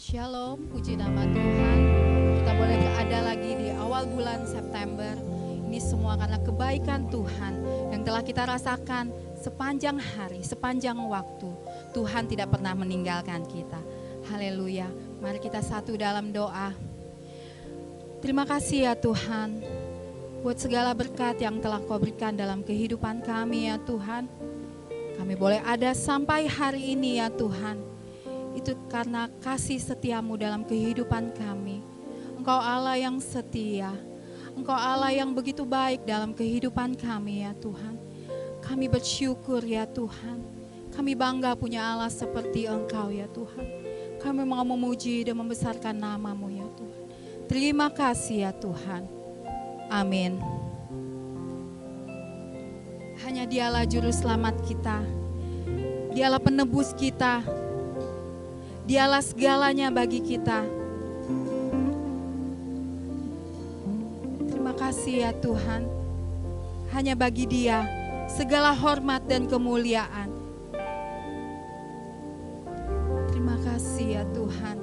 Shalom, puji nama Tuhan. Kita boleh ada lagi di awal bulan September. Ini semua karena kebaikan Tuhan yang telah kita rasakan sepanjang hari, sepanjang waktu. Tuhan tidak pernah meninggalkan kita. Haleluya. Mari kita satu dalam doa. Terima kasih ya Tuhan, buat segala berkat yang telah Kau berikan dalam kehidupan kami ya Tuhan. Kami boleh ada sampai hari ini ya Tuhan. Itu karena kasih setiamu dalam kehidupan kami. Engkau Allah yang setia. Engkau Allah yang begitu baik dalam kehidupan kami ya Tuhan. Kami bersyukur ya Tuhan. Kami bangga punya Allah seperti Engkau ya Tuhan. Kami mau memuji dan membesarkan nama-Mu ya Tuhan. Terima kasih ya Tuhan. Amin. Hanya Dialah juru selamat kita. Dialah penebus kita. Dialah segalanya bagi kita. Terima kasih ya Tuhan. Hanya bagi Dia segala hormat dan kemuliaan. Terima kasih ya Tuhan.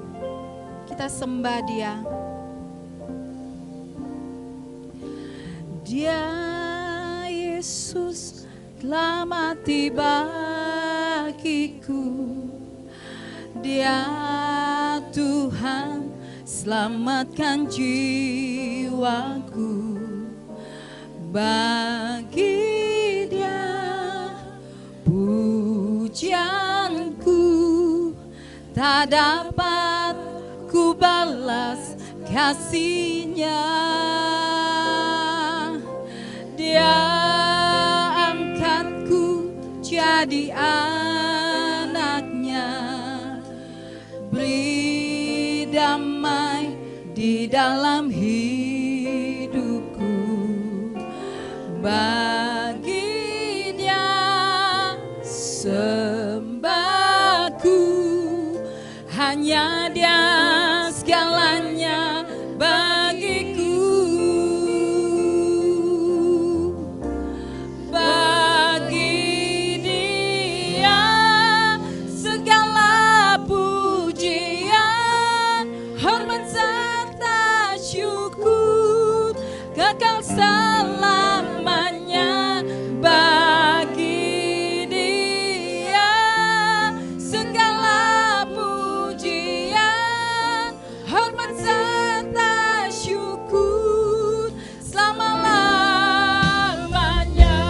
Kita sembah Dia. Dia Yesus telah mati bagiku. Dia Tuhan selamatkan jiwaku. Bagi Dia pujianku, tak dapat ku balas kasih-Nya. Dia angkatku jadi anaknya. Beri damai di dalam hidupku. Bagi Dia sembahku. Hanya Dia segalanya bagiku. Bagi Dia segala pujian, hormat serta syukur, kekal selamanya. Bagi Dia segala pujian, hormat serta syukur selama-lamanya.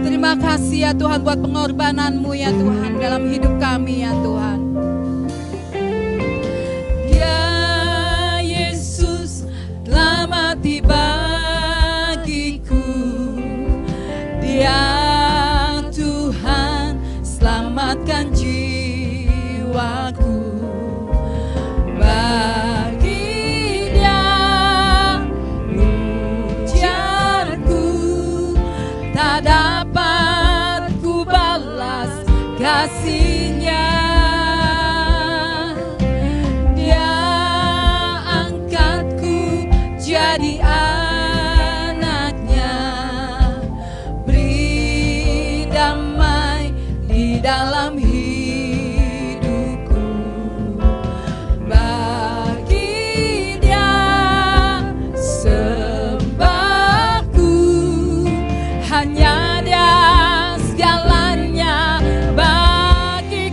Terima kasih ya Tuhan buat pengorbanan-Mu ya Tuhan dalam hidup kami ya Tuhan. Dia Yesus telah mati bagiku. Dia Tuhan selamatkan jiwaku. Bagi Dia pujianku, tak dapat ku balas kasih-Nya. Dia angkatku jadi anaknya. Beri damai di dalam hidupku. Bagi Dia sembahku. Hanya Dia segalanya bagi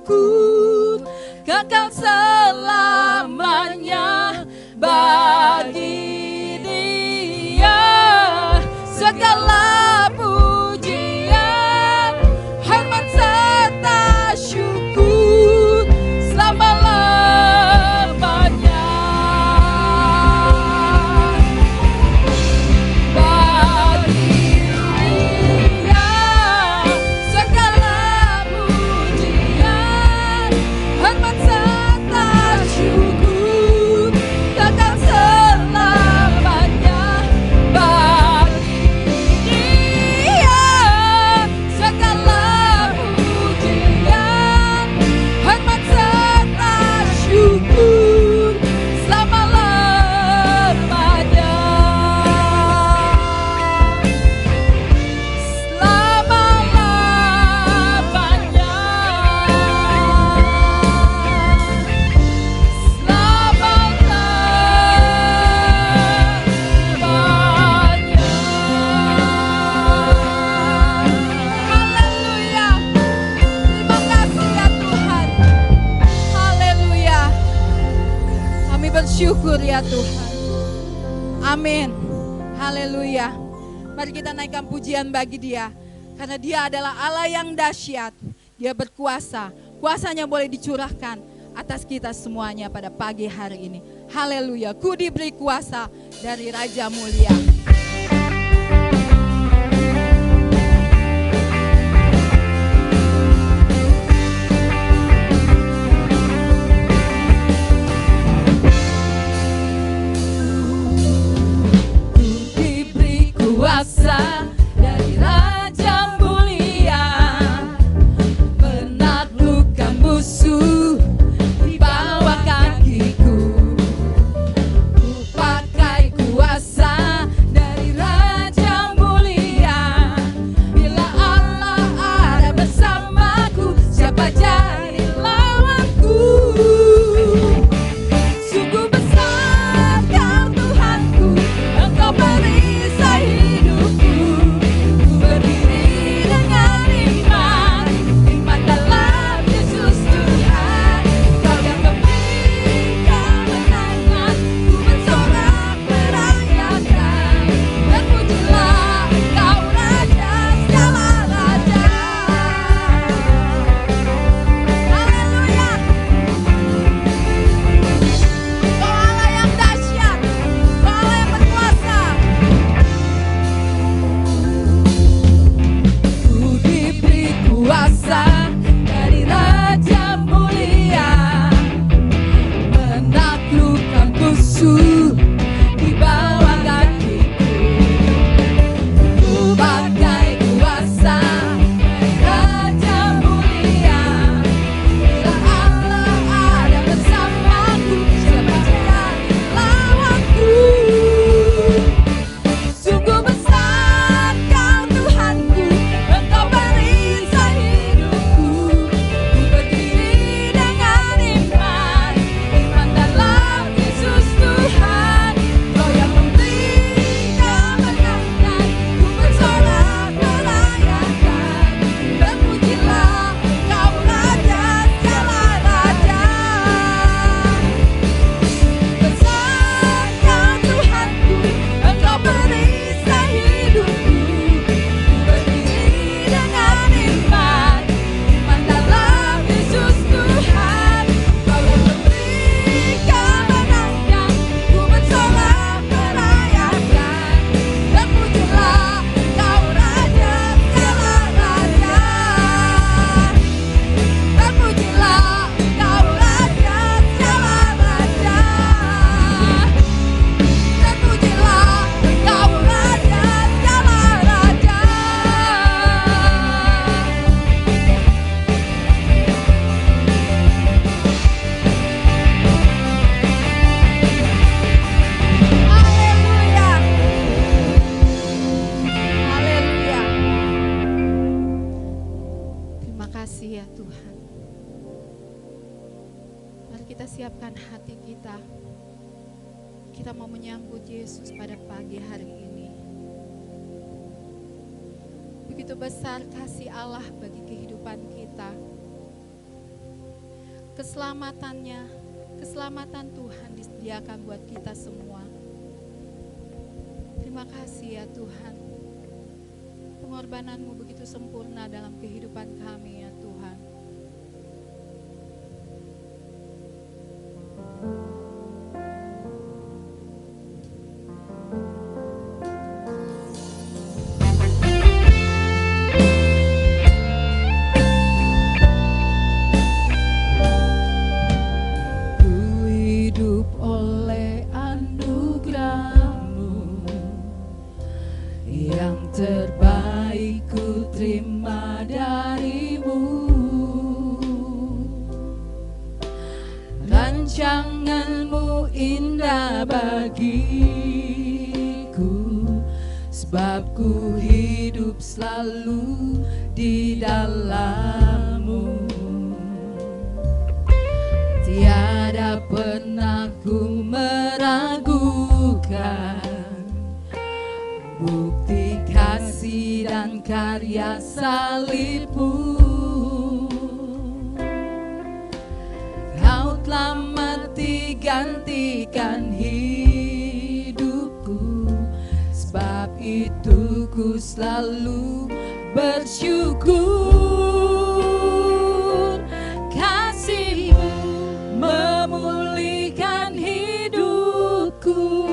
syukur, kekal selamanya bagi Dia. Segala pujian, hormat serta syukur selama-lamanya bagi Dia. Segala pujian, hormat serta syukur kekal selamanya bagi Dia. Segala pujian, hormat serta syukur selama-lamanya. Haleluya. Terima kasih ya Tuhan. Haleluya. Kami bersyukur ya Tuhan. Amin. Haleluya. Mari kita naikkan pujian bagi Dia. Karena Dia adalah Allah yang dahsyat. Dia berkuasa. Kuasanya boleh dicurahkan atas kita semuanya pada pagi hari ini. Haleluya. Ku diberi kuasa dari Raja Mulia. Diberi kuasa dari Raja Mulia, menaklukkan musuh di bawah kakiku. Ku pakai kuasa dari Raja Mulia. Bila Allah ada bersamaku, siapa jadi lawanku? Sungguh besar Kau Tuhanku, Engkau perisai hidupku. Ku berdiri dengan iman, iman dalam Yesus Tuhan. Kau yang memberi kemenangan, ku bersorak merayakan. Terpujilah Kau Raja segala raja. Haleluya. Kau Allah yang dahsyat, Kau Allah yang berkuasa. Ku diberi kuasa dari Raja Mulia, menaklukkan musuh di bawah kakiku. Ku pakai kuasa dari Raja Mulia. Bila Allah ada bersamaku, siapa jadi lawanku? Sungguh besar Kau Tuhanku, Engkau perisai hidupku. Ku berdiri dengan iman, iman dalam Yesus Tuhan. Kau yang memberi kemenangan, ku bersorak merayakan. Terpujilah Kau Raja segala raja. Besar Kau Tuhanku, Engkau perisai hidupku. Ku berdiri dengan iman, iman dalam Yesus Tuhan. Kau yang memberi kemenangan, ku bersorak merayakan. Terpujilah Kau Raja segala raja. Terpujilah Kau Raja segala raja. Terpujilah Kau Raja segala raja. Haleluya. Haleluya. Terima kasih ya Tuhan. Mari kita siapkan hati kita. Kita mau menyambut Yesus pada pagi hari ini. Begitu besar kasih Allah bagi kehidupan kita. keselamatannya, keselamatan Tuhan disediakan buat kita semua. Terima kasih ya Tuhan. Pengorbananmu begitu sempurna dalam kehidupan kami ya Tuhan. Rancanganmu indah bagiku, sebab ku hidup selalu di dalam-Mu. Tiada pernah ku meragukan bukti kasih dan karya salib-Mu. Kau telah mati gantikan hidupku, sebab itu ku selalu bersyukur. Kasih-Mu memulihkan hidupku,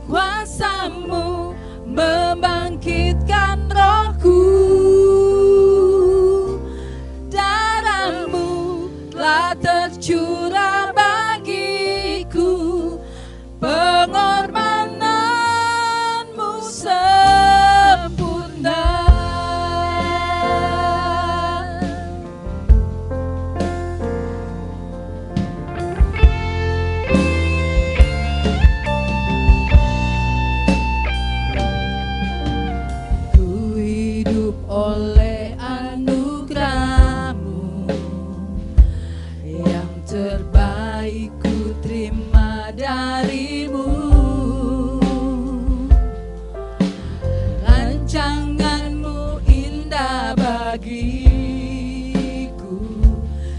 kuasa-Mu membangkitkan rohku. Tercurah bagiku, pengorbananmu sempurna. Ku hidup oleh anugerah-Mu, terbaik ku terima dari-Mu. Rancangan-Mu indah bagiku,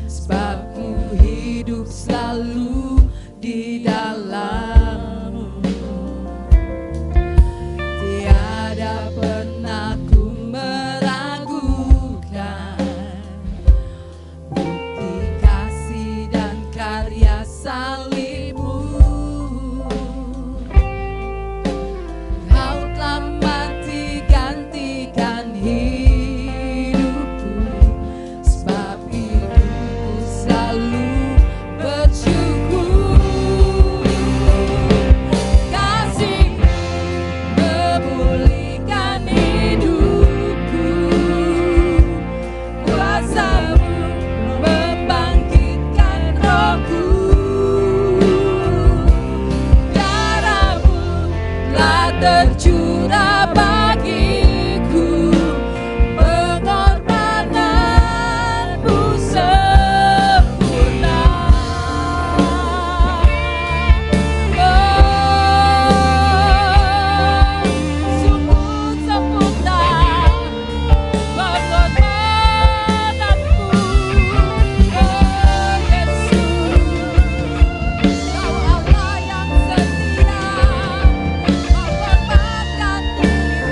sebab ku hidup selalu di dalam-Mu. Tiada pernah ku meragukan salib-Mu. Kau telah mati gantikan hidupku, sebab itu ku selalu bersyukur. Kasih memulihkan hidupku, kuasa-Mu membangkitkan rohku. Tercurah bagiku, pengorbananmu sempurna. Oh, sungguh sempurna pengorbananmu. Oh Yesus, Kau Allah yang setia, mengorbankan diri.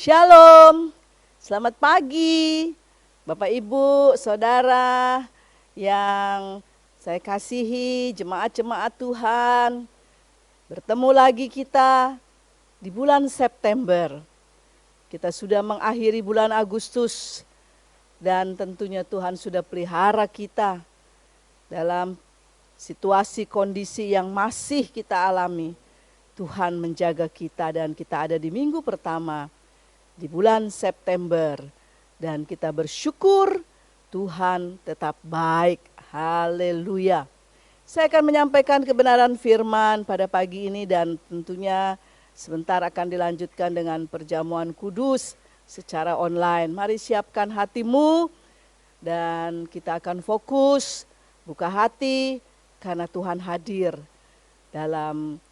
Shalom, selamat pagi Bapak Ibu, Saudara yang saya kasihi, jemaat-jemaat Tuhan. Bertemu lagi kita di bulan September. Kita sudah mengakhiri bulan Agustus dan tentunya Tuhan sudah pelihara kita dalam situasi kondisi yang masih kita alami. Tuhan menjaga kita dan kita ada di minggu pertama di bulan September dan kita bersyukur Tuhan tetap baik. Haleluya. Saya akan menyampaikan kebenaran firman pada pagi ini dan tentunya sebentar akan dilanjutkan dengan perjamuan kudus secara online. Mari siapkan hatimu dan kita akan fokus, buka hati karena Tuhan hadir dalam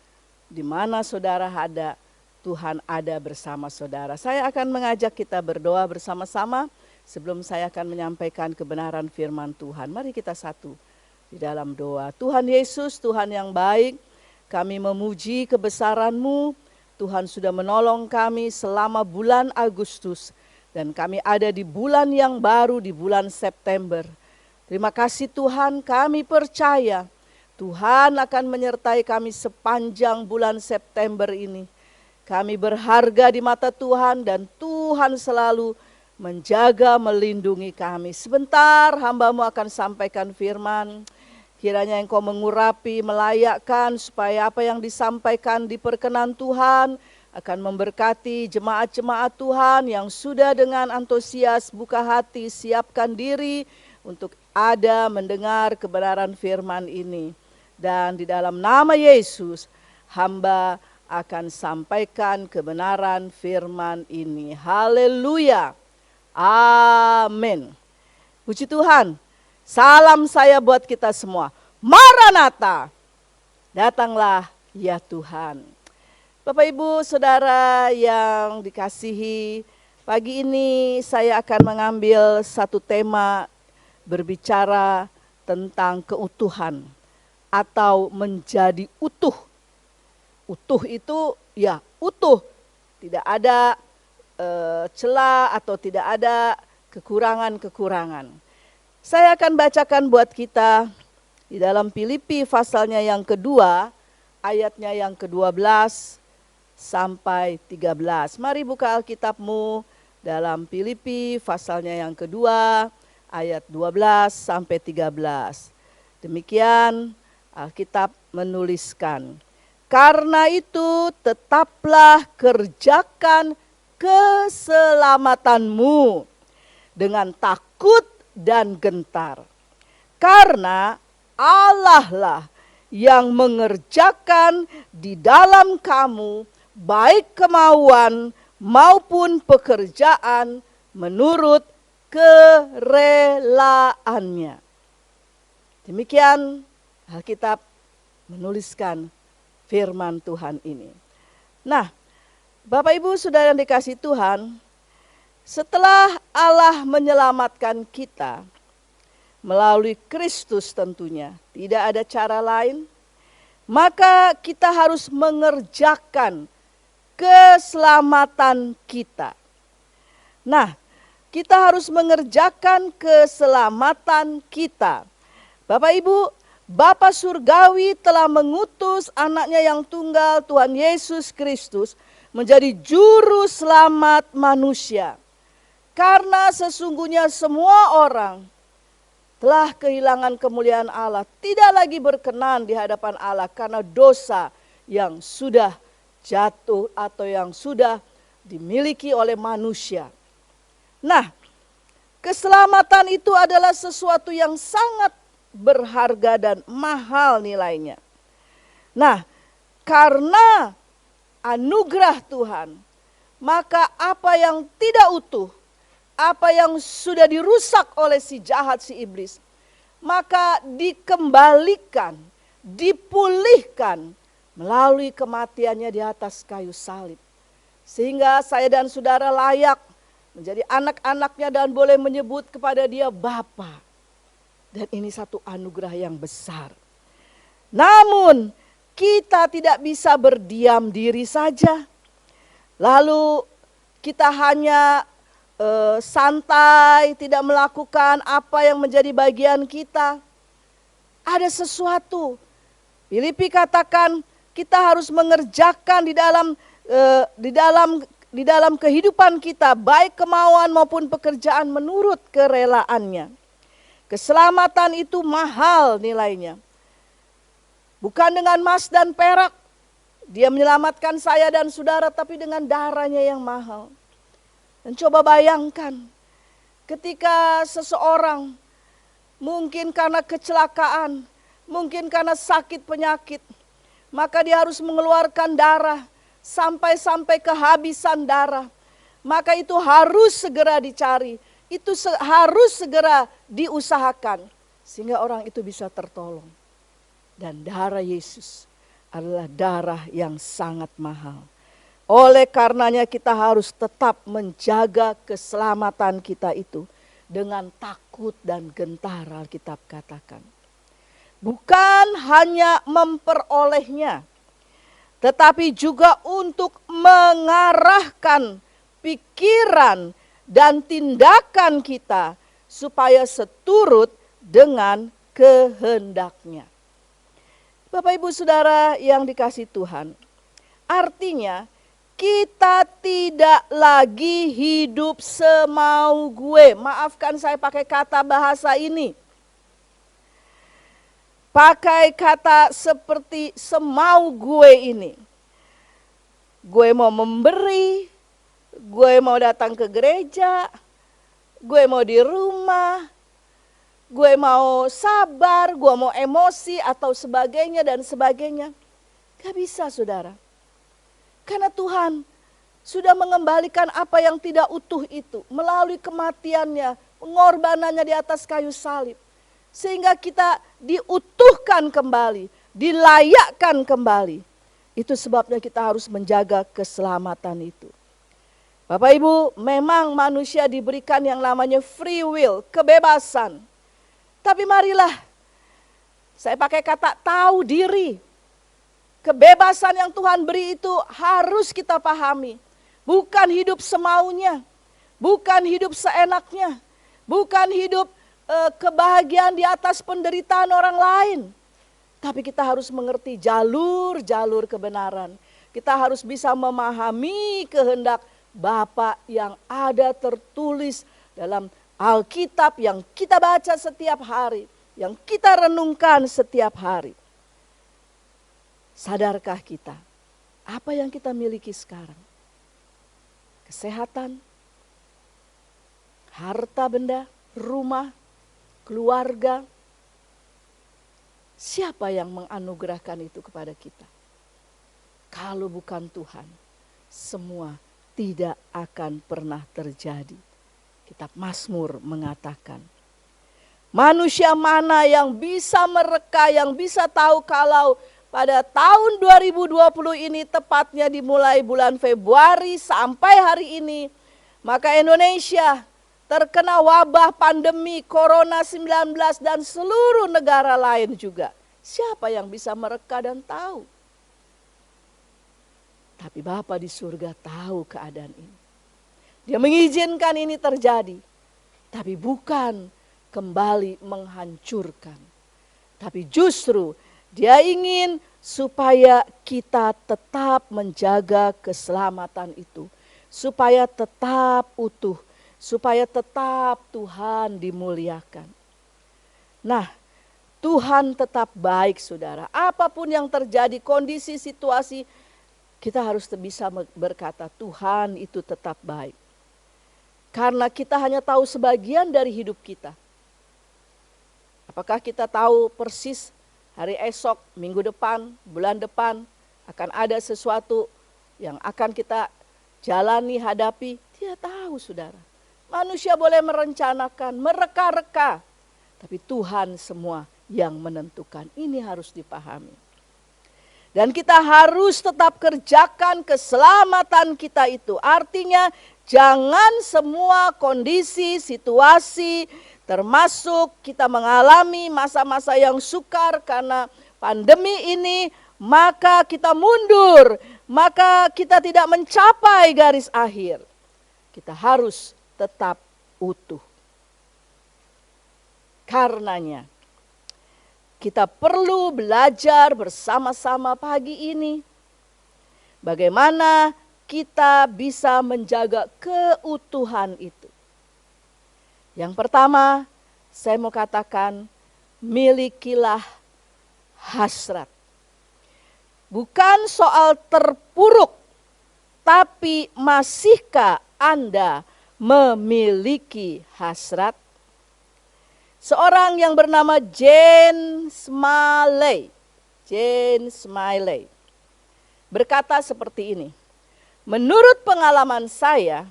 di mana saudara ada. Tuhan ada bersama saudara. Saya akan mengajak kita berdoa bersama-sama sebelum saya akan menyampaikan kebenaran firman Tuhan. Mari kita satu di dalam doa. Tuhan Yesus, Tuhan yang baik, kami memuji kebesaran-Mu. Tuhan sudah menolong kami selama bulan Agustus dan kami ada di bulan yang baru, di bulan September. Terima kasih Tuhan, kami percaya Tuhan akan menyertai kami sepanjang bulan September ini. Kami berharga di mata Tuhan dan Tuhan selalu menjaga, melindungi kami. Sebentar hamba-Mu akan sampaikan firman. Kiranya Engkau mengurapi, melayakkan supaya apa yang disampaikan diperkenan Tuhan akan memberkati jemaat-jemaat Tuhan yang sudah dengan antusias buka hati, siapkan diri untuk ada mendengar kebenaran firman ini. Dan di dalam nama Yesus, hamba akan sampaikan kebenaran firman ini. Haleluya. Amin. Puji Tuhan. Salam saya buat kita semua. Maranatha. Datanglah ya Tuhan. Bapak Ibu Saudara yang dikasihi, pagi ini saya akan mengambil satu tema berbicara tentang keutuhan atau menjadi utuh. Utuh itu ya utuh, tidak ada celah atau tidak ada kekurangan-kekurangan. Saya akan bacakan buat kita di dalam Filipi pasalnya yang kedua, ayatnya yang ke-12 sampai 13. Mari buka Alkitabmu dalam Filipi pasalnya yang kedua, ayat 12 sampai 13. Demikian Alkitab menuliskan. Karena itu tetaplah kerjakan keselamatanmu dengan takut dan gentar. Karena Allah lah yang mengerjakan di dalam kamu baik kemauan maupun pekerjaan menurut kerelaannya. Demikian Alkitab menuliskan firman Tuhan ini. Nah, Bapak Ibu Saudara yang dikasihi Tuhan, setelah Allah menyelamatkan kita melalui Kristus tentunya, tidak ada cara lain, maka kita harus mengerjakan keselamatan kita. Nah, kita harus mengerjakan keselamatan kita. Bapak Ibu, Bapa Surgawi telah mengutus anaknya yang tunggal Tuhan Yesus Kristus menjadi juru selamat manusia. Karena sesungguhnya semua orang telah kehilangan kemuliaan Allah, tidak lagi berkenan di hadapan Allah karena dosa yang sudah jatuh atau yang sudah dimiliki oleh manusia. Nah, keselamatan itu adalah sesuatu yang sangat berharga dan mahal nilainya. Nah, karena anugerah Tuhan, maka apa yang tidak utuh, apa yang sudah dirusak oleh si jahat, si iblis, maka dikembalikan, dipulihkan melalui kematiannya di atas kayu salib. Sehingga saya dan saudara layak menjadi anak-anaknya dan boleh menyebut kepada dia Bapa. Dan ini satu anugerah yang besar. Namun kita tidak bisa berdiam diri saja. Lalu kita hanya santai, tidak melakukan apa yang menjadi bagian kita. Ada sesuatu. Filipi katakan kita harus mengerjakan di dalam kehidupan kita, baik kemauan maupun pekerjaan menurut kerelaannya. Keselamatan itu mahal nilainya. Bukan dengan emas dan perak. Dia menyelamatkan saya dan saudara, tapi dengan darahnya yang mahal. Dan coba bayangkan, ketika seseorang mungkin karena kecelakaan, mungkin karena sakit penyakit, maka dia harus mengeluarkan darah sampai kehabisan darah. Maka itu harus segera dicari, itu harus segera diusahakan sehingga orang itu bisa tertolong. Dan darah Yesus adalah darah yang sangat mahal. Oleh karenanya kita harus tetap menjaga keselamatan kita itu dengan takut dan gentar, Alkitab katakan. Bukan hanya memperolehnya, tetapi juga untuk mengarahkan pikiran dan tindakan kita supaya seturut dengan kehendaknya. Bapak Ibu Saudara yang dikasihi Tuhan, artinya kita tidak lagi hidup semau gue. Maafkan saya pakai kata bahasa ini. Pakai kata seperti semau gue ini. Gue mau memberi, gue mau datang ke gereja, gue mau di rumah, gue mau sabar, gue mau emosi atau sebagainya dan sebagainya. Gak bisa saudara. Karena Tuhan sudah mengembalikan apa yang tidak utuh itu melalui kematiannya, pengorbanannya di atas kayu salib. Sehingga kita diutuhkan kembali, dilayakkan kembali. Itu sebabnya kita harus menjaga keselamatan itu. Bapak Ibu, memang manusia diberikan yang namanya free will, kebebasan. Tapi marilah, saya pakai kata tahu diri. Kebebasan yang Tuhan beri itu harus kita pahami. Bukan hidup semaunya, bukan hidup seenaknya, bukan hidup kebahagiaan di atas penderitaan orang lain. Tapi kita harus mengerti jalur-jalur kebenaran. Kita harus bisa memahami kehendak Bapa yang ada tertulis dalam Alkitab yang kita baca setiap hari, yang kita renungkan setiap hari. Sadarkah kita apa yang kita miliki sekarang? Kesehatan, harta benda, rumah, keluarga. Siapa yang menganugerahkan itu kepada kita? Kalau bukan Tuhan, semua tidak akan pernah terjadi. Kitab Mazmur mengatakan, manusia mana yang bisa mereka, yang bisa tahu kalau pada tahun 2020 ini tepatnya dimulai bulan Februari sampai hari ini, maka Indonesia terkena wabah pandemi Corona-19 dan seluruh negara lain juga. Siapa yang bisa mereka dan tahu? Tapi Bapa di surga tahu keadaan ini. Dia mengizinkan ini terjadi, tapi bukan kembali menghancurkan. Tapi justru Dia ingin supaya kita tetap menjaga keselamatan itu. Supaya tetap utuh, supaya tetap Tuhan dimuliakan. Nah, Tuhan tetap baik saudara. Apapun yang terjadi, kondisi, situasi, kita harus bisa berkata Tuhan itu tetap baik. Karena kita hanya tahu sebagian dari hidup kita. Apakah kita tahu persis hari esok, minggu depan, bulan depan akan ada sesuatu yang akan kita jalani, hadapi? Tidak tahu saudara. Manusia boleh merencanakan, mereka-reka. Tapi Tuhan semua yang menentukan. Ini harus dipahami. Dan kita harus tetap kerjakan keselamatan kita itu. Artinya jangan semua kondisi, situasi, termasuk kita mengalami masa-masa yang sukar karena pandemi ini, maka kita mundur, maka kita tidak mencapai garis akhir. kita harus tetap utuh. Karenanya, kita perlu belajar bersama-sama pagi ini bagaimana kita bisa menjaga keutuhan itu. Yang pertama, saya mau katakan, milikilah hasrat. Bukan soal terpuruk, tapi masihkah Anda memiliki hasrat? Seorang yang bernama Jane Smiley berkata seperti ini. Menurut pengalaman saya,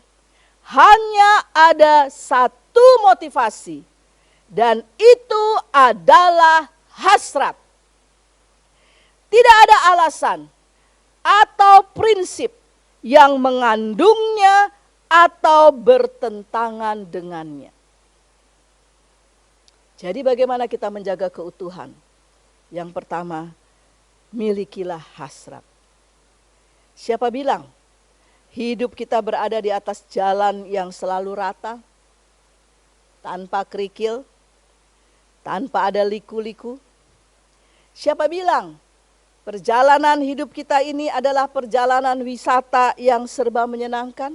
hanya ada satu motivasi, dan itu adalah hasrat. Tidak ada alasan atau prinsip yang mengandungnya atau bertentangan dengannya. Jadi bagaimana kita menjaga keutuhan? Yang pertama, milikilah hasrat. Siapa bilang hidup kita berada di atas jalan yang selalu rata, tanpa kerikil, tanpa ada liku-liku? Siapa bilang perjalanan hidup kita ini adalah perjalanan wisata yang serba menyenangkan?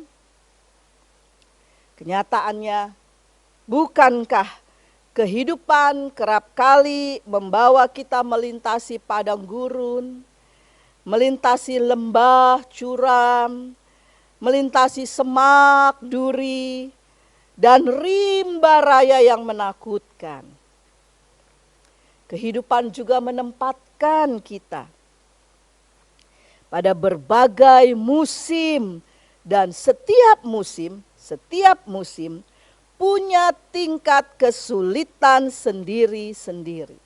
Kenyataannya, bukankah kehidupan kerap kali membawa kita melintasi padang gurun, melintasi lembah curam, melintasi semak duri, dan rimba raya yang menakutkan. Kehidupan juga menempatkan kita pada berbagai musim, dan setiap musim punya tingkat kesulitan sendiri-sendiri.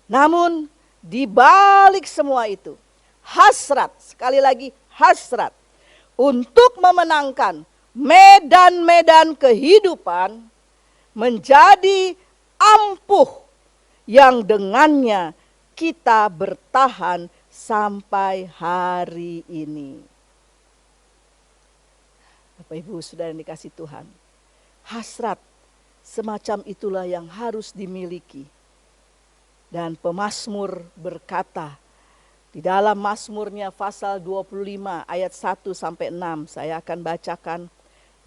Namun di balik semua itu, hasrat, sekali lagi hasrat, untuk memenangkan medan-medan kehidupan menjadi ampuh yang dengannya kita bertahan sampai hari ini. Bapak Ibu Saudara yang dikasihi Tuhan, hasrat semacam itulah yang harus dimiliki. Dan pemazmur berkata di dalam Mazmurnya pasal 25 ayat 1 sampai 6, saya akan bacakan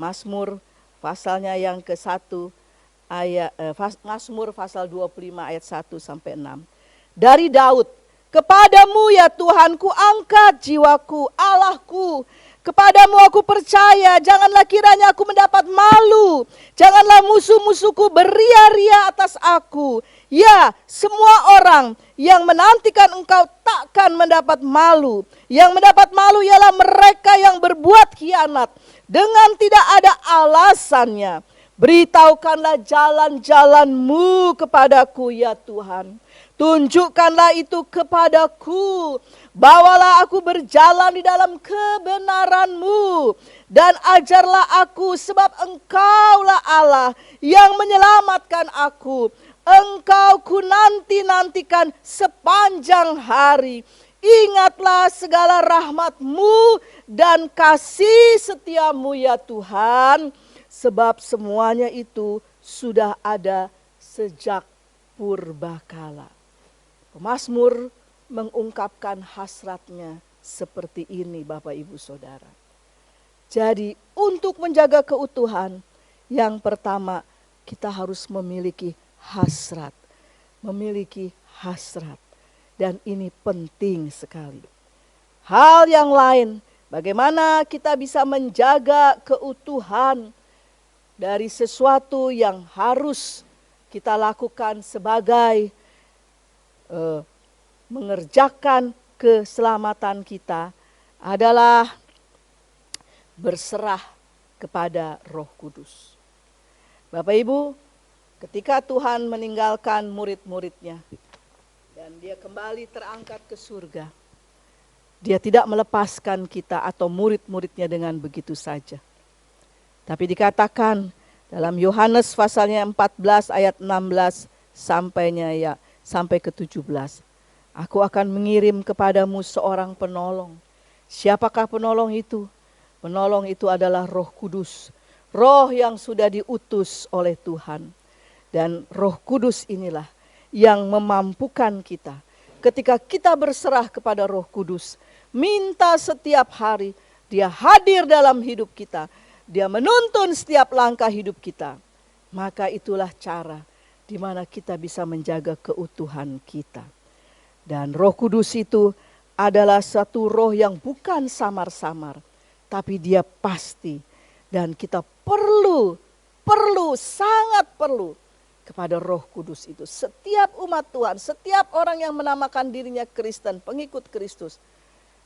Mazmur pasalnya yang ke-1 ayat Mazmur pasal 25 ayat 1 sampai 6. Dari Daud, kepadamu ya Tuhanku angkat jiwaku, Allahku. Kepadamu aku percaya, janganlah kiranya aku mendapat malu. Janganlah musuh-musuhku beria-ria atas aku. Ya, semua orang yang menantikan engkau takkan mendapat malu. Yang mendapat malu ialah mereka yang berbuat khianat dengan tidak ada alasannya. Beritahukanlah jalan-jalanmu kepadaku ya Tuhan. Tunjukkanlah itu kepadaku. Bawalah aku berjalan di dalam kebenaran-Mu. Dan ajarlah aku sebab Engkaulah Allah yang menyelamatkan aku. Engkau ku nanti-nantikan sepanjang hari. Ingatlah segala rahmat-Mu dan kasih setia-Mu ya Tuhan. Sebab semuanya itu sudah ada sejak purbakala. Pemazmur mengungkapkan hasratnya seperti ini Bapak Ibu Saudara. Jadi untuk menjaga keutuhan, yang pertama kita harus memiliki hasrat. Memiliki hasrat. Dan ini penting sekali. Hal yang lain, bagaimana kita bisa menjaga keutuhan dari sesuatu yang harus kita lakukan sebagai mengerjakan keselamatan kita adalah berserah kepada Roh Kudus. Bapak Ibu, ketika Tuhan meninggalkan murid-muridnya dan dia kembali terangkat ke surga, dia tidak melepaskan kita atau murid-muridnya dengan begitu saja. Tapi dikatakan dalam Yohanes pasalnya 14 ayat 16 sampai ke 17. Aku akan mengirim kepadamu seorang penolong. Siapakah penolong itu? Penolong itu adalah Roh Kudus. Roh yang sudah diutus oleh Tuhan. Dan Roh Kudus inilah yang memampukan kita. Ketika kita berserah kepada Roh Kudus, minta setiap hari, Dia hadir dalam hidup kita. Dia menuntun setiap langkah hidup kita. Maka itulah cara di mana kita bisa menjaga keutuhan kita. Dan Roh Kudus itu adalah satu roh yang bukan samar-samar, tapi Dia pasti. Dan kita perlu, sangat perlu kepada Roh Kudus itu. Setiap umat Tuhan, setiap orang yang menamakan dirinya Kristen, pengikut Kristus,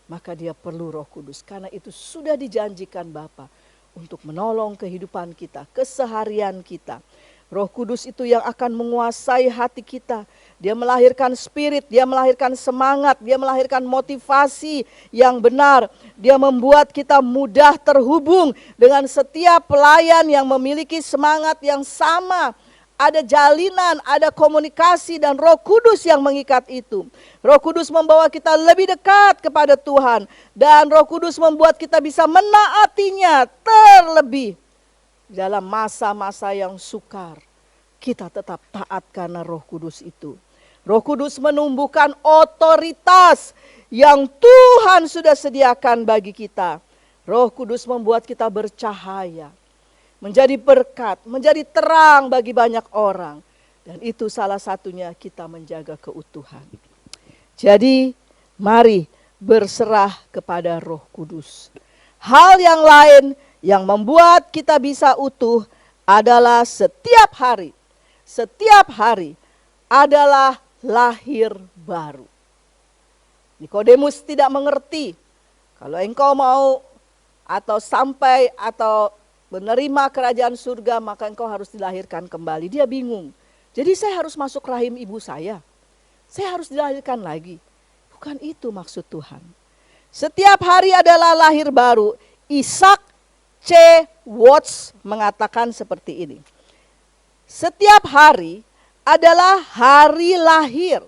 maka dia perlu Roh Kudus. Karena itu sudah dijanjikan Bapa untuk menolong kehidupan kita, keseharian kita. Roh Kudus itu yang akan menguasai hati kita. Dia melahirkan spirit, dia melahirkan semangat, dia melahirkan motivasi yang benar. Dia membuat kita mudah terhubung dengan setiap pelayan yang memiliki semangat yang sama. Ada jalinan, ada komunikasi dan Roh Kudus yang mengikat itu. Roh Kudus membawa kita lebih dekat kepada Tuhan. Dan Roh Kudus membuat kita bisa menaatinya terlebih. Dalam masa-masa yang sukar, kita tetap taat karena Roh Kudus itu. Roh Kudus menumbuhkan otoritas yang Tuhan sudah sediakan bagi kita. Roh Kudus membuat kita bercahaya, menjadi berkat, menjadi terang bagi banyak orang. Dan itu salah satunya kita menjaga keutuhan. Jadi mari berserah kepada Roh Kudus. Hal yang lain yang membuat kita bisa utuh adalah setiap hari adalah lahir baru. Nikodemus tidak mengerti kalau engkau mau atau sampai atau menerima kerajaan surga maka engkau harus dilahirkan kembali. Dia bingung. Jadi saya harus masuk rahim ibu saya harus dilahirkan lagi. Bukan itu maksud Tuhan. Setiap hari adalah lahir baru. Isaac C. Watts mengatakan seperti ini. Setiap hari adalah hari lahir.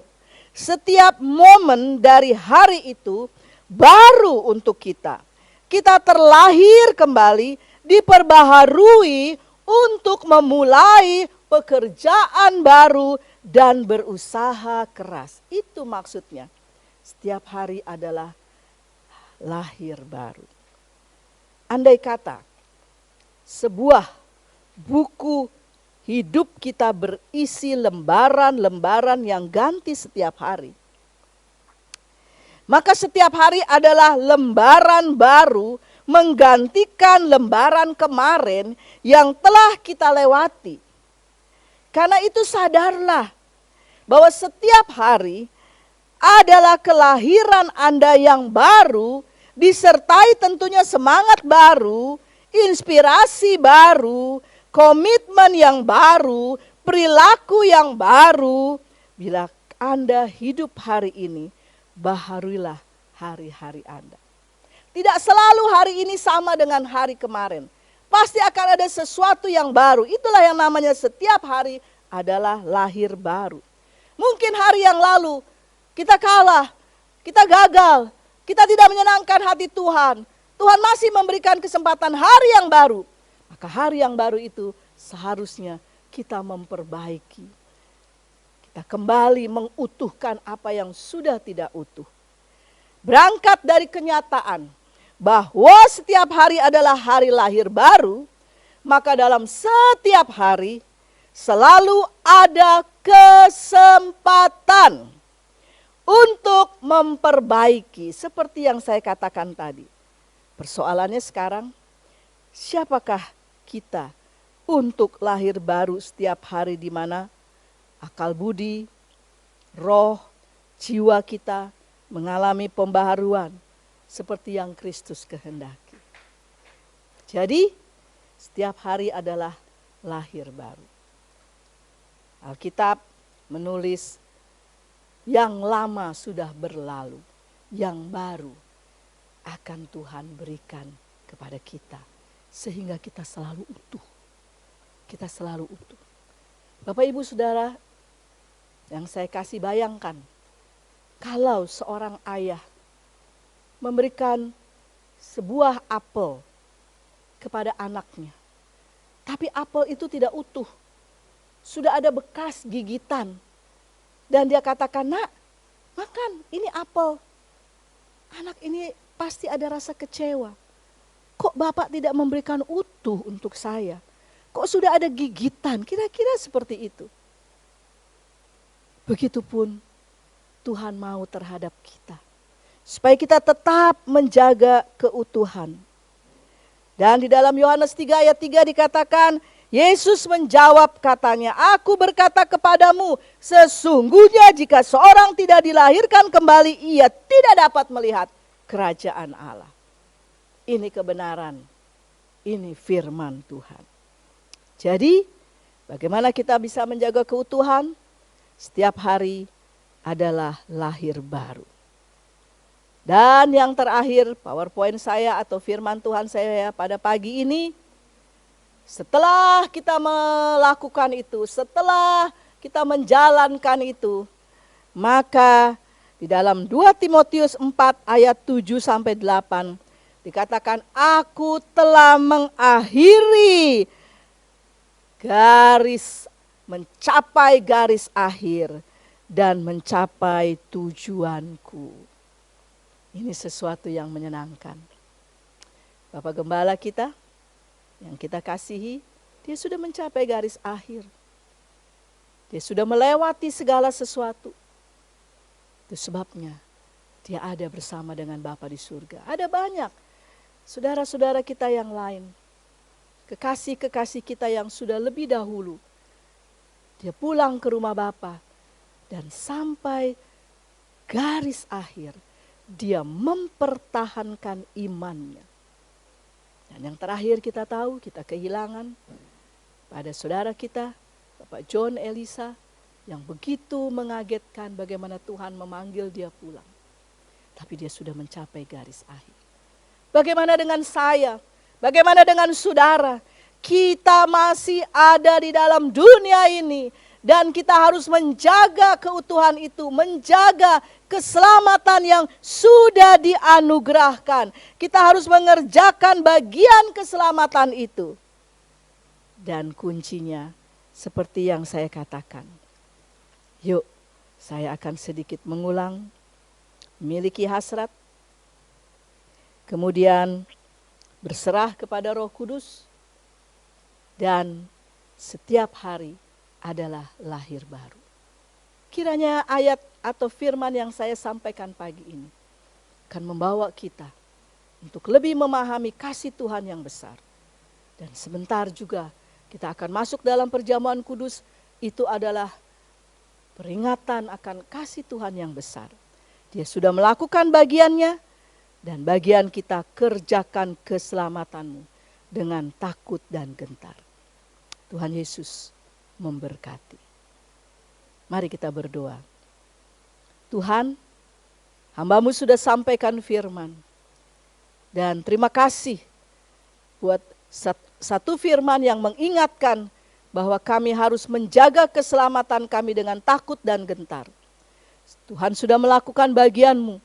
Setiap momen dari hari itu baru untuk kita. Kita terlahir kembali, diperbaharui untuk memulai pekerjaan baru dan berusaha keras. Itu maksudnya. Setiap hari adalah lahir baru. Andai kata sebuah buku hidup kita berisi lembaran-lembaran yang ganti setiap hari, maka setiap hari adalah lembaran baru menggantikan lembaran kemarin yang telah kita lewati. Karena itu sadarlah bahwa setiap hari adalah kelahiran Anda yang baru, disertai tentunya semangat baru, inspirasi baru, komitmen yang baru, perilaku yang baru. Bila Anda hidup hari ini, baharuilah hari-hari Anda. Tidak selalu hari ini sama dengan hari kemarin. Pasti akan ada sesuatu yang baru. Itulah yang namanya setiap hari adalah lahir baru. Mungkin hari yang lalu kita kalah, kita gagal, kita tidak menyenangkan hati Tuhan. Tuhan masih memberikan kesempatan hari yang baru. Maka hari yang baru itu seharusnya kita memperbaiki. Kita kembali mengutuhkan apa yang sudah tidak utuh. Berangkat dari kenyataan bahwa setiap hari adalah hari lahir baru, maka dalam setiap hari selalu ada kesempatan untuk memperbaiki. Seperti yang saya katakan tadi. Persoalannya sekarang, siapakah kita untuk lahir baru setiap hari di mana akal budi, roh, jiwa kita mengalami pembaharuan seperti yang Kristus kehendaki. Jadi setiap hari adalah lahir baru. Alkitab menulis yang lama sudah berlalu, yang baru akan Tuhan berikan kepada kita. Sehingga kita selalu utuh. Kita selalu utuh. Bapak Ibu Saudara, yang saya kasih bayangkan, kalau seorang ayah memberikan sebuah apel kepada anaknya. Tapi apel itu tidak utuh. Sudah ada bekas gigitan. Dan dia katakan, "Nak, makan, ini apel." Anak ini pasti ada rasa kecewa. Kok Bapak tidak memberikan utuh untuk saya? Kok sudah ada gigitan? Kira-kira seperti itu. Begitupun Tuhan mau terhadap kita. Supaya kita tetap menjaga keutuhan. Dan di dalam Yohanes 3 ayat 3 dikatakan, Yesus menjawab katanya, "Aku berkata kepadamu, sesungguhnya jika seorang tidak dilahirkan kembali, ia tidak dapat melihat kerajaan Allah." Ini kebenaran, ini firman Tuhan. Jadi, bagaimana kita bisa menjaga keutuhan? Setiap hari adalah lahir baru. Dan yang terakhir, PowerPoint saya atau firman Tuhan saya pada pagi ini, setelah kita melakukan itu, setelah kita menjalankan itu, maka di dalam 2 Timotius 4 ayat 7 sampai 8 dikatakan, "Aku telah mengakhiri mencapai garis akhir dan mencapai tujuanku." Ini sesuatu yang menyenangkan. Bapak Gembala kita yang kita kasihi, dia sudah mencapai garis akhir. Dia sudah melewati segala sesuatu. Itu sebabnya dia ada bersama dengan Bapa di surga. Ada banyak saudara-saudara kita yang lain, kekasih-kekasih kita yang sudah lebih dahulu. Dia pulang ke rumah Bapa dan sampai garis akhir dia mempertahankan imannya. Dan yang terakhir kita tahu, kita kehilangan pada saudara kita, Bapak John Elisa, yang begitu mengagetkan bagaimana Tuhan memanggil dia pulang. Tapi dia sudah mencapai garis akhir. Bagaimana dengan saya? Bagaimana dengan saudara? Kita masih ada di dalam dunia ini. Dan kita harus menjaga keutuhan itu, menjaga keselamatan yang sudah dianugerahkan. Kita harus mengerjakan bagian keselamatan itu. Dan kuncinya seperti yang saya katakan. Yuk, saya akan sedikit mengulang. Miliki hasrat. Kemudian berserah kepada Roh Kudus. Dan setiap hari adalah lahir baru. Kiranya ayat atau firman yang saya sampaikan pagi ini akan membawa kita untuk lebih memahami kasih Tuhan yang besar. Dan sebentar juga kita akan masuk dalam perjamuan kudus, itu adalah peringatan akan kasih Tuhan yang besar. Dia sudah melakukan bagiannya dan bagian kita kerjakan keselamatanmu dengan takut dan gentar. Tuhan Yesus memberkati. Mari kita berdoa. Tuhan, hamba-Mu sudah sampaikan firman. Dan terima kasih buat satu firman yang mengingatkan bahwa kami harus menjaga keselamatan kami dengan takut dan gentar. Tuhan sudah melakukan bagian-Mu.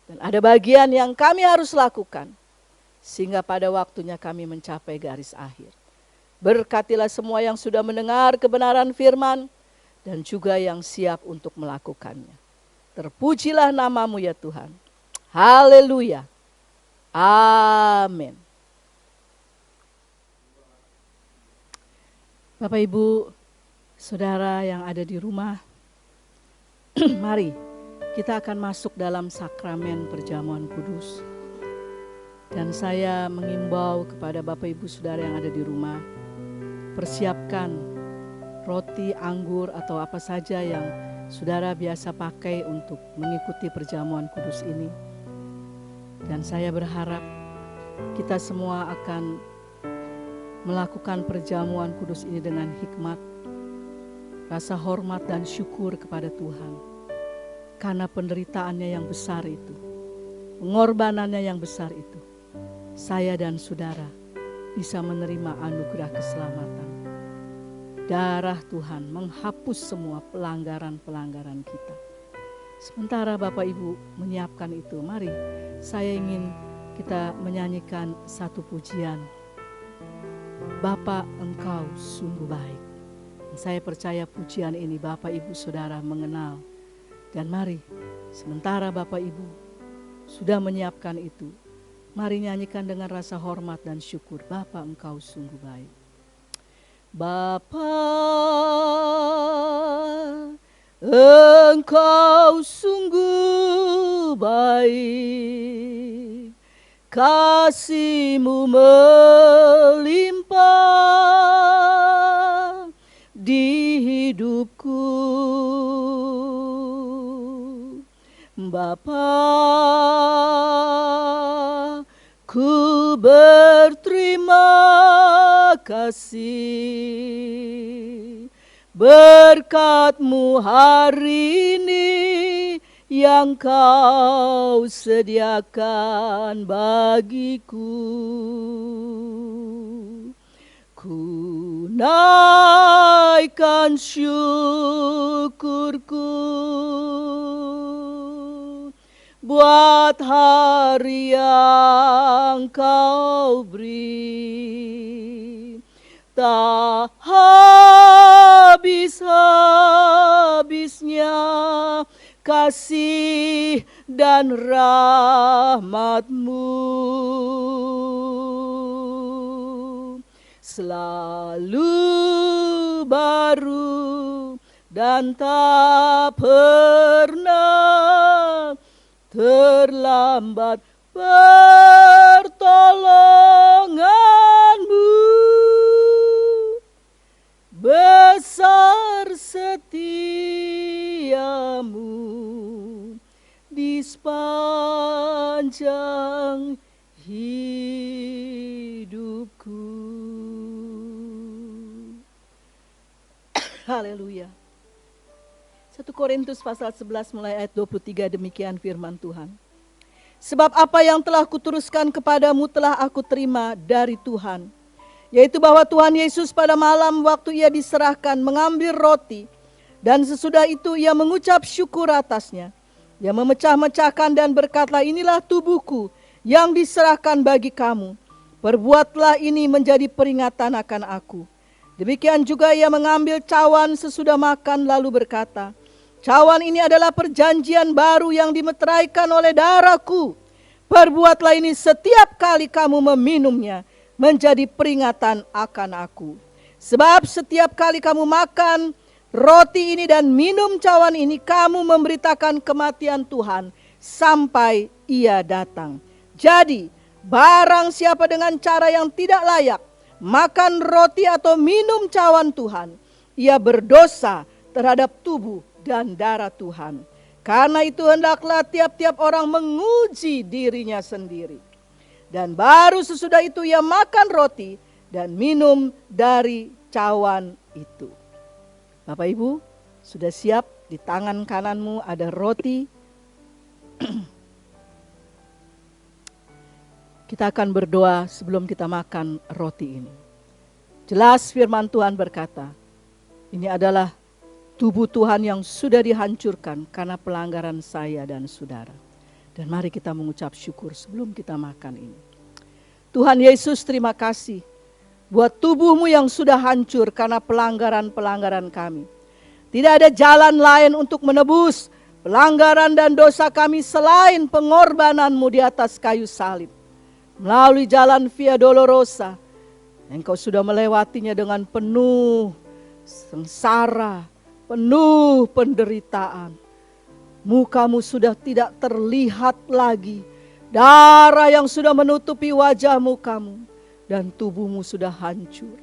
Dan ada bagian yang kami harus lakukan. Sehingga pada waktunya kami mencapai garis akhir. Berkatilah semua yang sudah mendengar kebenaran firman dan juga yang siap untuk melakukannya. Terpujilah nama-Mu ya Tuhan. Haleluya. Amin. Bapak Ibu, saudara yang ada di rumah, mari kita akan masuk dalam sakramen perjamuan kudus. Dan saya mengimbau kepada Bapak Ibu saudara yang ada di rumah, persiapkan roti, anggur, atau apa saja yang saudara biasa pakai untuk mengikuti perjamuan kudus ini. Dan saya berharap kita semua akan melakukan perjamuan kudus ini dengan hikmat, rasa hormat dan syukur kepada Tuhan. Karena penderitaannya yang besar itu, pengorbanannya yang besar itu, saya dan saudara bisa menerima anugerah keselamatan. Darah Tuhan menghapus semua pelanggaran-pelanggaran kita. Sementara Bapak Ibu menyiapkan itu, mari saya ingin kita menyanyikan satu pujian Bapa, Engkau sungguh baik. Saya percaya pujian ini Bapak Ibu Saudara mengenal. Dan mari, sementara Bapak Ibu sudah menyiapkan itu, mari nyanyikan dengan rasa hormat dan syukur. Bapa, Engkau sungguh baik. Bapa, Engkau sungguh baik, kasih-Mu melimpah di hidupku. Bapa, ku berterima kasih berkat-Mu hari ini yang Kau sediakan bagiku. Ku naikkan syukurku buat hari yang Kau beri. Tak habis-habisnya kasih dan rahmat-Mu, selalu baru dan tak pernah terlambat pertolongan-Mu. Besar setia-Mu di sepanjang hidupku. Haleluya. 1 Korintus pasal 11 mulai ayat 23, demikian firman Tuhan. Sebab apa yang telah kuteruskan kepadamu telah aku terima dari Tuhan, yaitu bahwa Tuhan Yesus pada malam waktu Ia diserahkan mengambil roti, dan sesudah itu Ia mengucap syukur atasnya. Ia memecah-mecahkan dan berkata, inilah tubuhku yang diserahkan bagi kamu. Perbuatlah ini menjadi peringatan akan aku. Demikian juga Ia mengambil cawan sesudah makan lalu berkata, cawan ini adalah perjanjian baru yang dimeteraikan oleh darahku. Perbuatlah ini setiap kali kamu meminumnya menjadi peringatan akan aku. Sebab setiap kali kamu makan roti ini dan minum cawan ini, kamu memberitakan kematian Tuhan sampai Ia datang. Jadi, barang siapa dengan cara yang tidak layak makan roti atau minum cawan Tuhan, ia berdosa terhadap tubuh dan darah Tuhan. Karena itu hendaklah tiap-tiap orang menguji dirinya sendiri. Dan baru sesudah itu ia makan roti dan minum dari cawan itu. Bapak Ibu, sudah siap? Di tangan kananmu ada roti. Kita akan berdoa sebelum kita makan roti ini. Jelas firman Tuhan berkata, ini adalah tubuh Tuhan yang sudah dihancurkan karena pelanggaran saya dan saudara. Dan mari kita mengucap syukur sebelum kita makan ini. Tuhan Yesus, terima kasih buat tubuh-Mu yang sudah hancur karena pelanggaran-pelanggaran kami. Tidak ada jalan lain untuk menebus pelanggaran dan dosa kami selain pengorbanan-Mu di atas kayu salib. Melalui jalan Via Dolorosa, Engkau sudah melewatinya dengan penuh sengsara, penuh penderitaan. Muka-Mu sudah tidak terlihat lagi. Darah yang sudah menutupi wajah muka-Mu. Dan tubuh-Mu sudah hancur.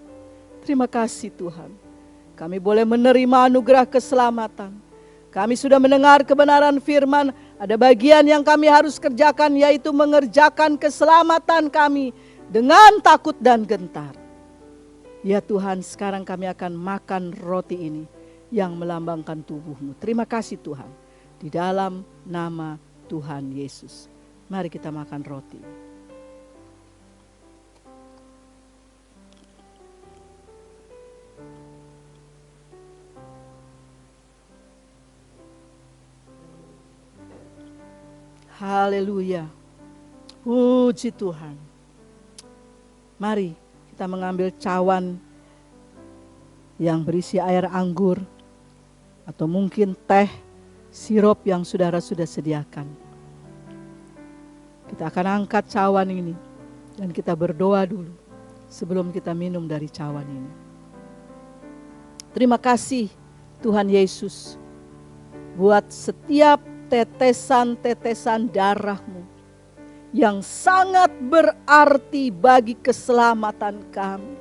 Terima kasih Tuhan. Kami boleh menerima anugerah keselamatan. Kami sudah mendengar kebenaran firman. Ada bagian yang kami harus kerjakan, yaitu mengerjakan keselamatan kami dengan takut dan gentar. Ya Tuhan, sekarang kami akan makan roti ini yang melambangkan tubuh-Mu. Terima kasih Tuhan. Di dalam nama Tuhan Yesus. Mari kita makan roti. Haleluya. Puji Tuhan. Mari kita mengambil cawan yang berisi air anggur atau mungkin teh, sirup yang saudara sudah sediakan. Kita akan angkat cawan ini dan kita berdoa dulu sebelum kita minum dari cawan ini. Terima kasih Tuhan Yesus buat setiap tetesan-tetesan darah-Mu yang sangat berarti bagi keselamatan kami.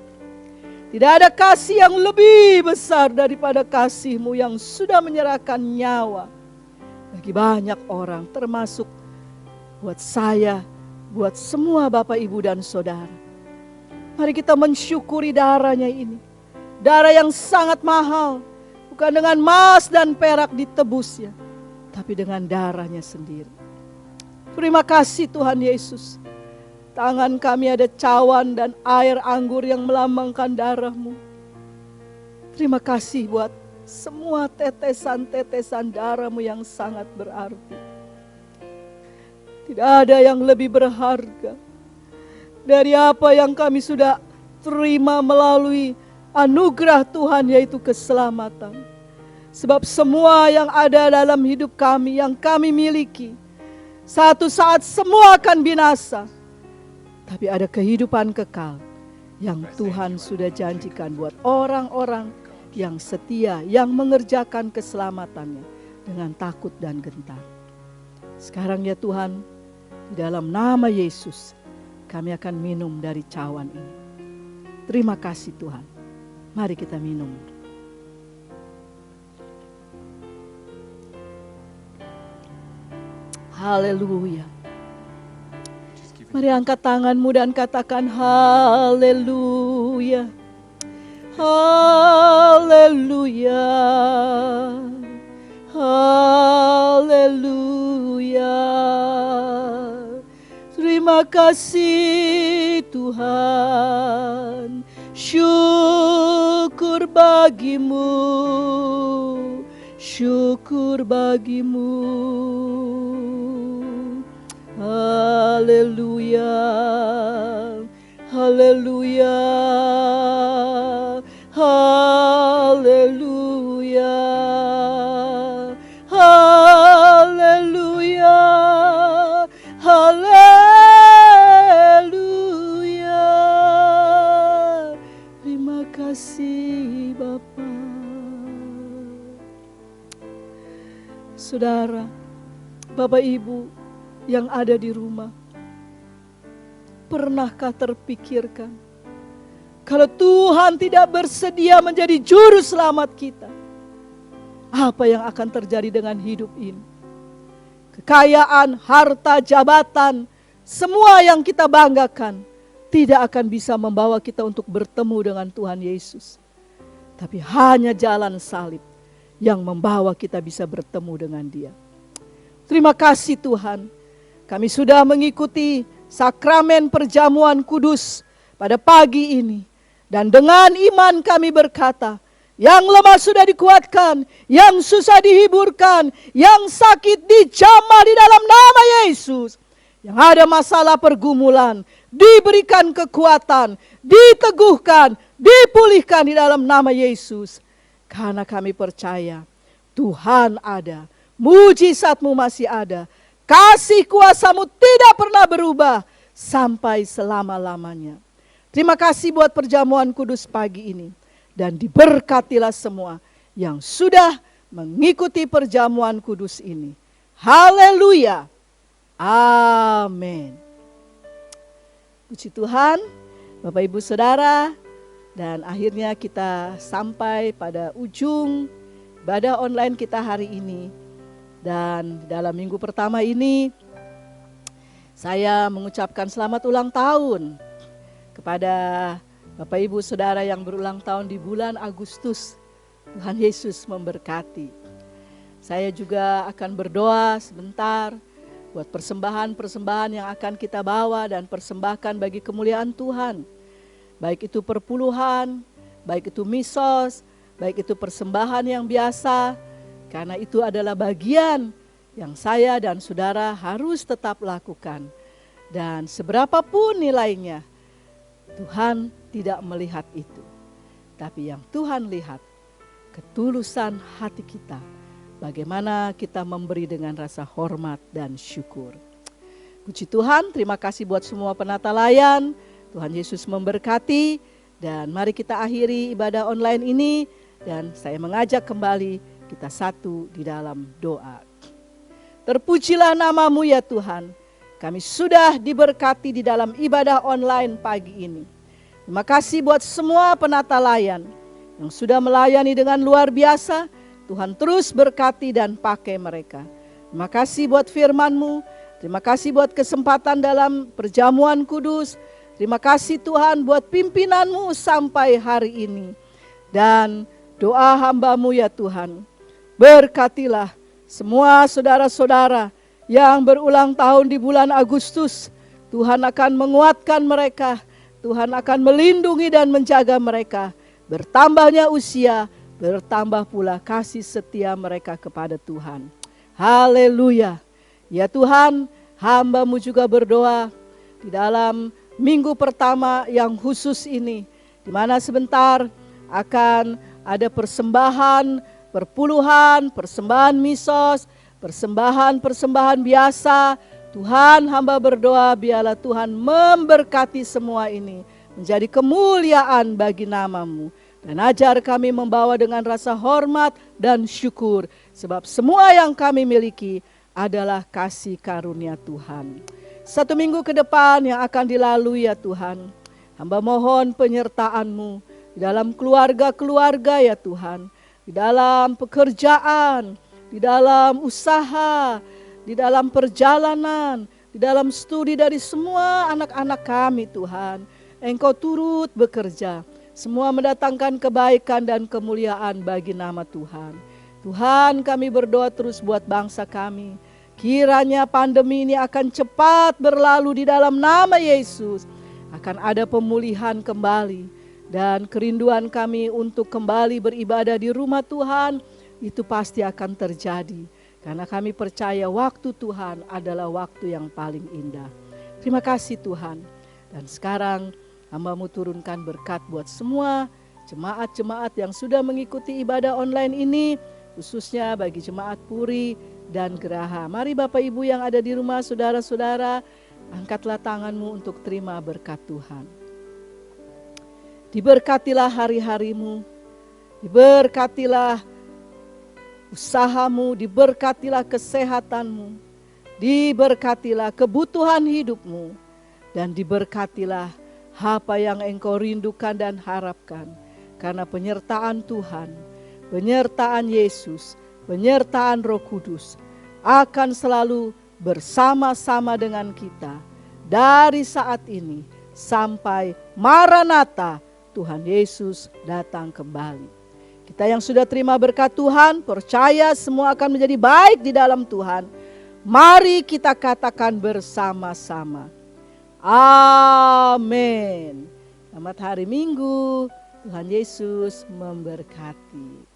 Tidak ada kasih yang lebih besar daripada kasih-Mu yang sudah menyerahkan nyawa bagi banyak orang, termasuk buat saya, buat semua Bapak, Ibu, dan Saudara. Mari kita mensyukuri darahnya ini. Darah yang sangat mahal, bukan dengan emas dan perak ditebusnya, tapi dengan darahnya sendiri. Terima kasih Tuhan Yesus. Tangan kami ada cawan dan air anggur yang melambangkan darah-Mu. Terima kasih buat semua tetesan-tetesan darah-Mu yang sangat berarti. Tidak ada yang lebih berharga dari apa yang kami sudah terima melalui anugerah Tuhan, yaitu keselamatan. Sebab semua yang ada dalam hidup kami, yang kami miliki, satu saat semua akan binasa. Tapi ada kehidupan kekal yang Tuhan sudah janjikan buat orang-orang yang setia, yang mengerjakan keselamatannya dengan takut dan gentar. Sekarang ya Tuhan, di dalam nama Yesus, kami akan minum dari cawan ini. Terima kasih Tuhan. Mari kita minum. Haleluya. Mari angkat tanganmu dan katakan haleluya. Haleluya. Haleluya. Terima kasih Tuhan. Syukur bagimu. Syukur bagimu. Haleluya, haleluya, haleluya, haleluya, haleluya. Terima kasih Bapa. Saudara, Bapak Ibu yang ada di rumah, pernahkah terpikirkan kalau Tuhan tidak bersedia menjadi juru selamat kita, apa yang akan terjadi dengan hidup ini? Kekayaan, harta, jabatan, semua yang kita banggakan tidak akan bisa membawa kita untuk bertemu dengan Tuhan Yesus. Tapi hanya jalan salib yang membawa kita bisa bertemu dengan Dia. Terima kasih Tuhan. Kami sudah mengikuti sakramen perjamuan kudus pada pagi ini. Dan dengan iman kami berkata, yang lemah sudah dikuatkan, yang susah dihiburkan, yang sakit dijamah di dalam nama Yesus. Yang ada masalah pergumulan, diberikan kekuatan, diteguhkan, dipulihkan di dalam nama Yesus. Karena kami percaya Tuhan ada, mujizat-Mu masih ada. Kasih kuasa-Mu tidak pernah berubah sampai selama-lamanya. Terima kasih buat perjamuan kudus pagi ini. Dan diberkatilah semua yang sudah mengikuti perjamuan kudus ini. Haleluya. Amin. Puji Tuhan, Bapak Ibu Saudara. Dan akhirnya kita sampai pada ujung ibadah online kita hari ini. Dan dalam minggu pertama ini, saya mengucapkan selamat ulang tahun kepada Bapak Ibu Saudara yang berulang tahun di bulan Agustus. Tuhan Yesus memberkati. Saya juga akan berdoa sebentar buat persembahan-persembahan yang akan kita bawa dan persembahkan bagi kemuliaan Tuhan. Baik itu perpuluhan, baik itu misos, baik itu persembahan yang biasa. Karena itu adalah bagian yang saya dan saudara harus tetap lakukan. Dan seberapapun nilainya, Tuhan tidak melihat itu. Tapi yang Tuhan lihat, ketulusan hati kita. Bagaimana kita memberi dengan rasa hormat dan syukur. Puji Tuhan, terima kasih buat semua penata layan. Tuhan Yesus memberkati. Dan mari kita akhiri ibadah online ini. Dan saya mengajak kembali kita satu di dalam doa. Terpujilah nama-Mu ya Tuhan. Kami sudah diberkati di dalam ibadah online pagi ini. Terima kasih buat semua penata layan yang sudah melayani dengan luar biasa. Tuhan terus berkati dan pakai mereka. Terima kasih buat firman-Mu. Terima kasih buat kesempatan dalam perjamuan kudus. Terima kasih Tuhan buat pimpinan-Mu sampai hari ini. Dan doa hamba-Mu ya Tuhan. Berkatilah semua saudara-saudara yang berulang tahun di bulan Agustus. Tuhan akan menguatkan mereka. Tuhan akan melindungi dan menjaga mereka. Bertambahnya usia, bertambah pula kasih setia mereka kepada Tuhan. Haleluya. Ya Tuhan, hamba-Mu juga berdoa di dalam minggu pertama yang khusus ini, di mana sebentar akan ada persembahan perpuluhan, persembahan misos, persembahan biasa. Tuhan, hamba berdoa biarlah Tuhan memberkati semua ini menjadi kemuliaan bagi nama-Mu. Dan ajar kami membawa dengan rasa hormat dan syukur. Sebab semua yang kami miliki adalah kasih karunia Tuhan. 1 minggu ke depan yang akan dilalui ya Tuhan. Hamba mohon penyertaan-Mu di dalam keluarga-keluarga ya Tuhan. Di dalam pekerjaan, di dalam usaha, di dalam perjalanan, di dalam studi dari semua anak-anak kami Tuhan. Engkau turut bekerja. Semua mendatangkan kebaikan dan kemuliaan bagi nama Tuhan. Tuhan, kami berdoa terus buat bangsa kami. Kiranya pandemi ini akan cepat berlalu di dalam nama Yesus. Akan ada pemulihan kembali. Dan kerinduan kami untuk kembali beribadah di rumah Tuhan itu pasti akan terjadi. Karena kami percaya waktu Tuhan adalah waktu yang paling indah. Terima kasih Tuhan. Dan sekarang hamba-Mu turunkan berkat buat semua jemaat-jemaat yang sudah mengikuti ibadah online ini. Khususnya bagi jemaat Puri dan Geraha. Mari Bapak Ibu yang ada di rumah, saudara-saudara, angkatlah tangan-Mu untuk terima berkat Tuhan. Diberkatilah hari-hari-Mu, diberkatilah usaha-Mu, diberkatilah kesehatan-Mu, diberkatilah kebutuhan hidup-Mu, dan diberkatilah apa yang Engkau rindukan dan harapkan. Karena penyertaan Tuhan, penyertaan Yesus, penyertaan Roh Kudus akan selalu bersama-sama dengan kita dari saat ini sampai Maranatha, Tuhan Yesus datang kembali. Kita yang sudah terima berkat Tuhan, percaya semua akan menjadi baik di dalam Tuhan. Mari kita katakan bersama-sama. Amin. Selamat hari Minggu. Tuhan Yesus memberkati.